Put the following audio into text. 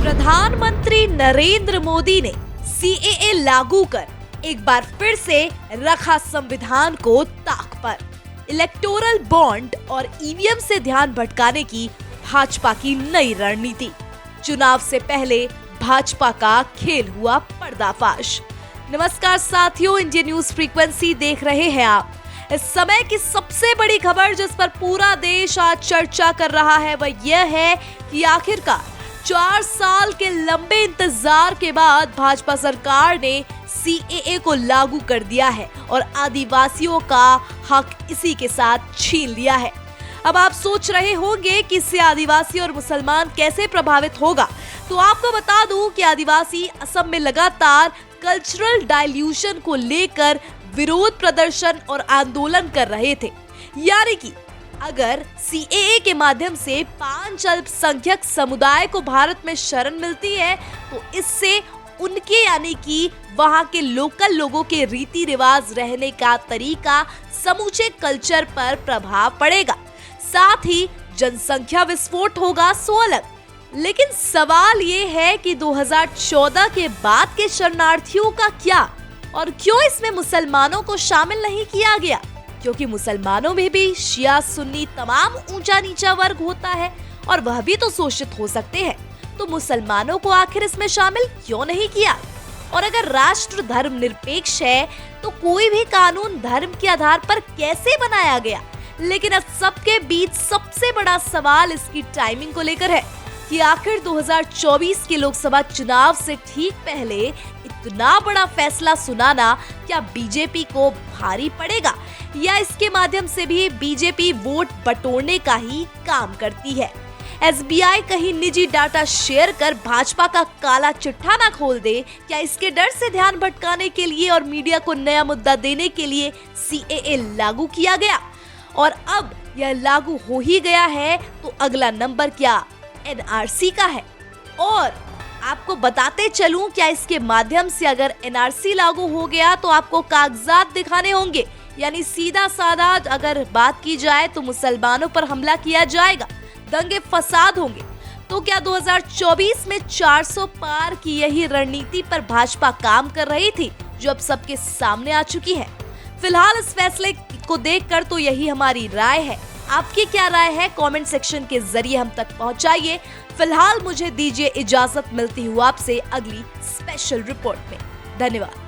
प्रधानमंत्री नरेंद्र मोदी ने सीएए लागू कर एक बार फिर से रखा संविधान को ताक पर। इलेक्टोरल बॉन्ड और ईवीएम से ध्यान भटकाने की भाजपा की नई रणनीति। चुनाव से पहले भाजपा का खेल हुआ पर्दाफाश। नमस्कार साथियों, इंडिया न्यूज फ्रीक्वेंसी देख रहे हैं आप। इस समय की सबसे बड़ी खबर जिस पर पूरा देश आज चर्चा कर रहा है वह यह है कि आखिरकार 4 साल के लंबे इंतजार के बाद भाजपा सरकार ने सीएए को लागू कर दिया है और आदिवासियों का हक इसी के साथ छीन लिया है। अब आप सोच रहे होंगे कि इससे आदिवासी और मुसलमान कैसे प्रभावित होगा, तो आपको बता दूं कि आदिवासी असम में लगातार कल्चरल डाइल्यूशन को लेकर विरोध प्रदर्शन और आंदोलन कर रहे थे। यानी कि अगर सीएए के माध्यम से 5 अल्पसंख्यक समुदाय को भारत में शरण मिलती है तो इससे उनके यानी कि वहां के लोकल लोगों के रीति रिवाज, रहने का तरीका, समूचे कल्चर पर प्रभाव पड़ेगा। साथ ही जनसंख्या विस्फोट होगा सो अलग। लेकिन सवाल ये है कि 2014 के बाद के शरणार्थियों का क्या और क्यों इसमें मुसलमानों को शामिल नहीं किया गया, क्योंकि मुसलमानों में भी शिया सुन्नी तमाम ऊंचा नीचा वर्ग होता है और वह भी तो शोषित हो सकते हैं। तो मुसलमानों को आखिर इसमें शामिल क्यों नहीं किया? और अगर राष्ट्र धर्म निरपेक्ष है तो कोई भी कानून धर्म के आधार पर कैसे बनाया गया? लेकिन अब सबके बीच सबसे बड़ा सवाल इसकी टाइमिंग को लेकर है कि आखिर 2024 के लोकसभा चुनाव से ठीक पहले इतना बड़ा फैसला सुनाना क्या बीजेपी को भारी पड़ेगा, या इसके माध्यम से भी बीजेपी वोट बटोरने का ही काम करती है? एसबीआई कहीं निजी डाटा शेयर कर भाजपा का काला चिट्ठा ना खोल दे? क्या इसके डर से ध्यान भटकाने के लिए और मीडिया को नया मुद्दा देने के लिए सीएए लागू किया गया? और अब यह लागू हो ही गया है तो अगला नंबर क्या एनआरसी का है? और आपको बताते चलूं, क्या इसके माध्यम से अगर एनआरसी लागू हो गया तो आपको कागजात दिखाने होंगे, यानी सीधा साधा अगर बात की जाए तो मुसलमानों पर हमला किया जाएगा, दंगे फसाद होंगे। तो क्या 2024 में 400 पार की यही रणनीति पर भाजपा काम कर रही थी जो अब सबके सामने आ चुकी है? फिलहाल इस फैसले को देखकर तो यही हमारी राय है। आपकी क्या राय है? कमेंट सेक्शन के जरिए हम तक पहुंचाइए। फिलहाल मुझे दीजिए इजाजत, मिलती हूँ आपसे अगली स्पेशल रिपोर्ट में। धन्यवाद।